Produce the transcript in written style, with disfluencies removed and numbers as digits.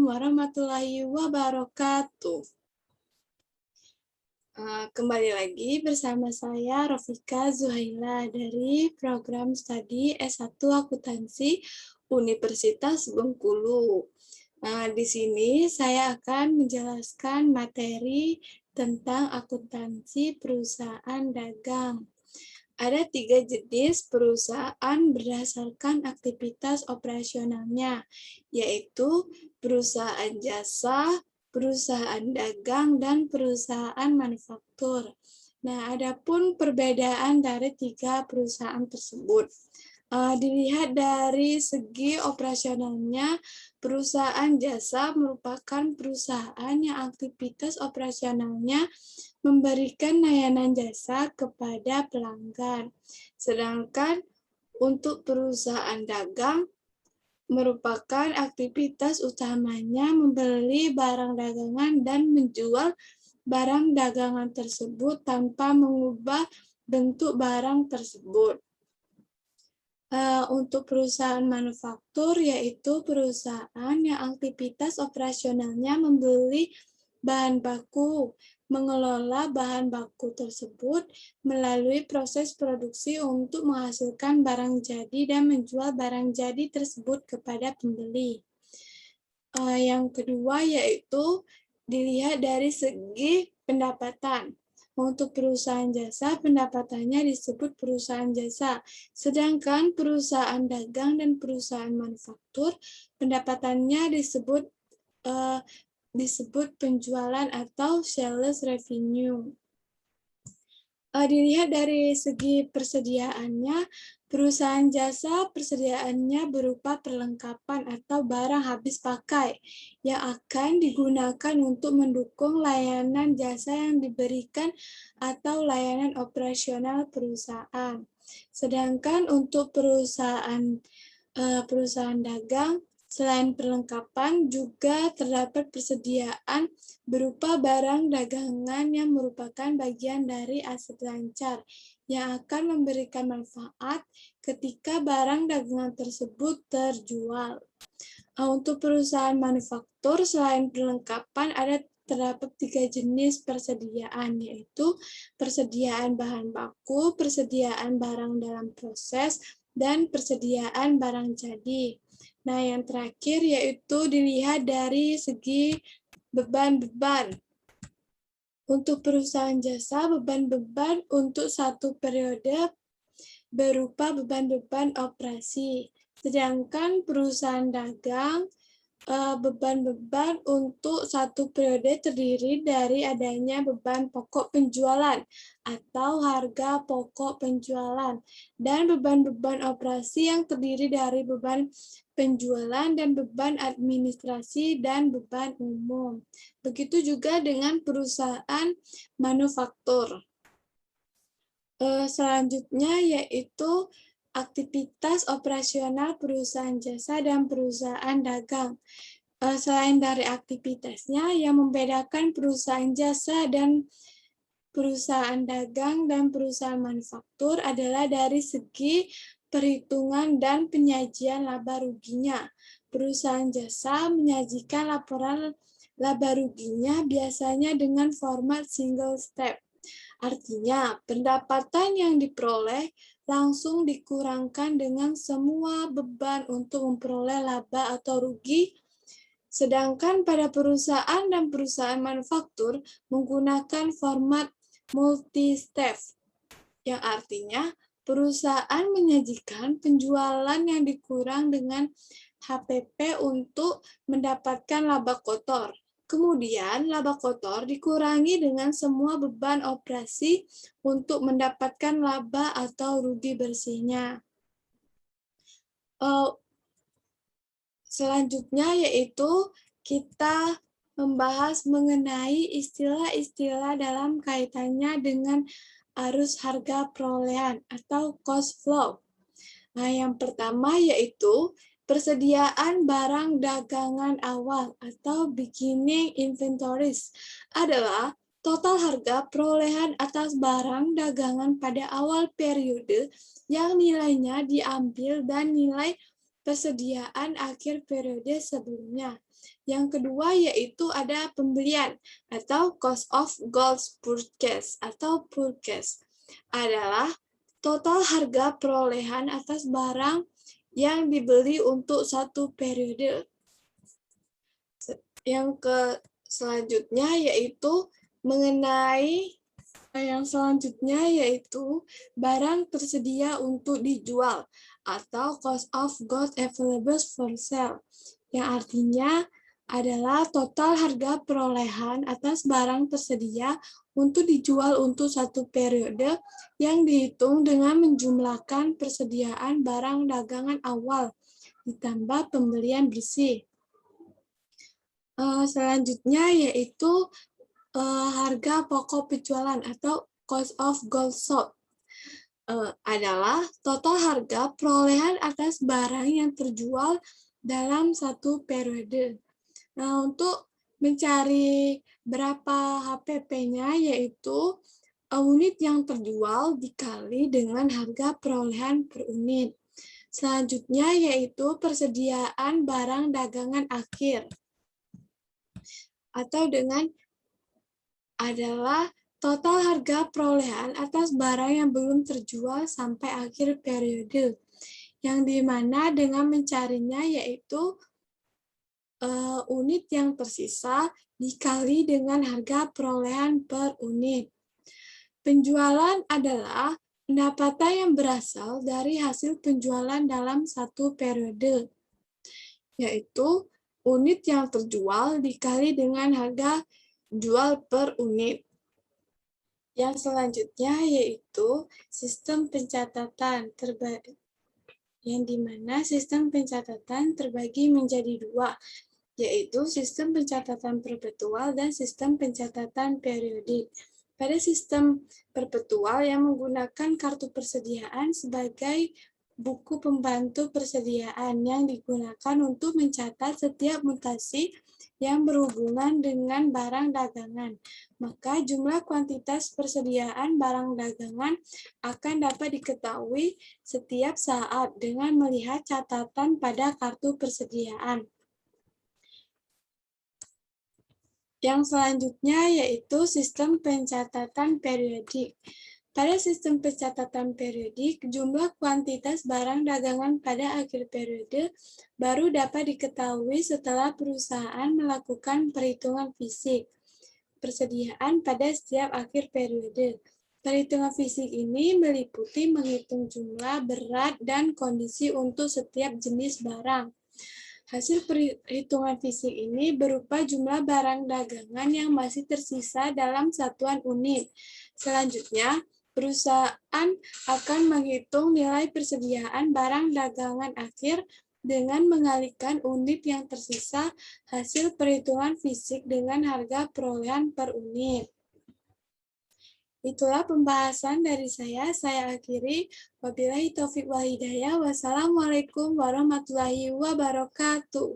warahmatullahi wabarakatuh. Kembali lagi bersama saya Rofika Zuhaila dari program studi S1 Akuntansi Universitas Bengkulu. Di sini saya akan menjelaskan materi tentang akuntansi perusahaan dagang. Ada 3 jenis perusahaan berdasarkan aktivitas operasionalnya, yaitu perusahaan jasa, perusahaan dagang, dan perusahaan manufaktur. Nah, adapun perbedaan dari 3 perusahaan tersebut. Dilihat dari segi operasionalnya, perusahaan jasa merupakan perusahaan yang aktivitas operasionalnya memberikan layanan jasa kepada pelanggan. Sedangkan untuk perusahaan dagang merupakan aktivitas utamanya membeli barang dagangan dan menjual barang dagangan tersebut tanpa mengubah bentuk barang tersebut. Untuk perusahaan manufaktur, yaitu perusahaan yang aktivitas operasionalnya membeli bahan baku, mengelola bahan baku tersebut melalui proses produksi untuk menghasilkan barang jadi dan menjual barang jadi tersebut kepada pembeli. Yang kedua yaitu dilihat dari segi pendapatan. Untuk perusahaan jasa, pendapatannya disebut perusahaan jasa. Sedangkan perusahaan dagang dan perusahaan manufaktur, pendapatannya disebut penjualan atau sales revenue. Dilihat dari segi persediaannya, perusahaan jasa persediaannya berupa perlengkapan atau barang habis pakai yang akan digunakan untuk mendukung layanan jasa yang diberikan atau layanan operasional perusahaan. Sedangkan untuk perusahaan dagang, selain perlengkapan juga terdapat persediaan berupa barang dagangan yang merupakan bagian dari aset lancar yang akan memberikan manfaat ketika barang dagangan tersebut terjual. Untuk perusahaan manufaktur, selain perlengkapan terdapat 3 jenis persediaan, yaitu persediaan bahan baku, persediaan barang dalam proses, dan persediaan barang jadi. Nah, yang terakhir yaitu dilihat dari segi beban-beban. Untuk perusahaan jasa, beban-beban untuk satu periode berupa beban-beban operasi. Sedangkan perusahaan dagang, beban-beban untuk satu periode terdiri dari adanya beban pokok penjualan atau harga pokok penjualan, dan beban-beban operasi yang terdiri dari beban penjualan dan beban administrasi dan beban umum. Begitu juga dengan perusahaan manufaktur. Selanjutnya yaitu aktivitas operasional perusahaan jasa dan perusahaan dagang. Selain dari aktivitasnya, yang membedakan perusahaan jasa dan perusahaan dagang dan perusahaan manufaktur adalah dari segi perhitungan dan penyajian laba ruginya. Perusahaan jasa menyajikan laporan laba ruginya biasanya dengan format single step. Artinya, pendapatan yang diperoleh langsung dikurangkan dengan semua beban untuk memperoleh laba atau rugi. Sedangkan pada perusahaan dan perusahaan manufaktur menggunakan format multi-step, yang artinya perusahaan menyajikan penjualan yang dikurang dengan HPP untuk mendapatkan laba kotor. Kemudian, laba kotor dikurangi dengan semua beban operasi untuk mendapatkan laba atau rugi bersihnya. Selanjutnya yaitu kita membahas mengenai istilah-istilah dalam kaitannya dengan arus harga perolehan atau cost flow. Nah, yang pertama yaitu persediaan barang dagangan awal atau beginning inventories adalah total harga perolehan atas barang dagangan pada awal periode yang nilainya diambil dan nilai persediaan akhir periode sebelumnya. Yang kedua yaitu ada pembelian atau cost of goods purchase atau purchase adalah total harga perolehan atas barang yang dibeli untuk satu periode. Selanjutnya yaitu barang tersedia untuk dijual atau cost of goods available for sale, yang artinya adalah total harga perolehan atas barang tersedia untuk dijual untuk satu periode yang dihitung dengan menjumlahkan persediaan barang dagangan awal ditambah pembelian bersih. Selanjutnya yaitu harga pokok penjualan atau cost of goods sold adalah total harga perolehan atas barang yang terjual dalam satu periode. Nah, untuk mencari berapa HPP-nya yaitu unit yang terjual dikali dengan harga perolehan per unit. Selanjutnya yaitu persediaan barang dagangan akhir atau adalah total harga perolehan atas barang yang belum terjual sampai akhir periode, yang dimana dengan mencarinya yaitu unit yang tersisa dikali dengan harga perolehan per unit. Penjualan adalah pendapatan yang berasal dari hasil penjualan dalam satu periode, yaitu unit yang terjual dikali dengan harga jual per unit. Yang selanjutnya yaitu sistem pencatatan yang dimana sistem pencatatan terbagi menjadi dua, yaitu sistem pencatatan perpetual dan sistem pencatatan periodik. Pada sistem perpetual yang menggunakan kartu persediaan sebagai buku pembantu persediaan yang digunakan untuk mencatat setiap mutasi yang berhubungan dengan barang dagangan, maka jumlah kuantitas persediaan barang dagangan akan dapat diketahui setiap saat dengan melihat catatan pada kartu persediaan. Yang selanjutnya yaitu sistem pencatatan periodik. Pada sistem pencatatan periodik, jumlah kuantitas barang dagangan pada akhir periode baru dapat diketahui setelah perusahaan melakukan perhitungan fisik persediaan pada setiap akhir periode. Perhitungan fisik ini meliputi menghitung jumlah, berat, dan kondisi untuk setiap jenis barang. Hasil perhitungan fisik ini berupa jumlah barang dagangan yang masih tersisa dalam satuan unit. Selanjutnya, perusahaan akan menghitung nilai persediaan barang dagangan akhir dengan mengalihkan unit yang tersisa hasil perhitungan fisik dengan harga perolehan per unit. Itulah pembahasan dari saya akhiri. Wabillahi taufiq wal hidayah. Wassalamualaikum warahmatullahi wabarakatuh.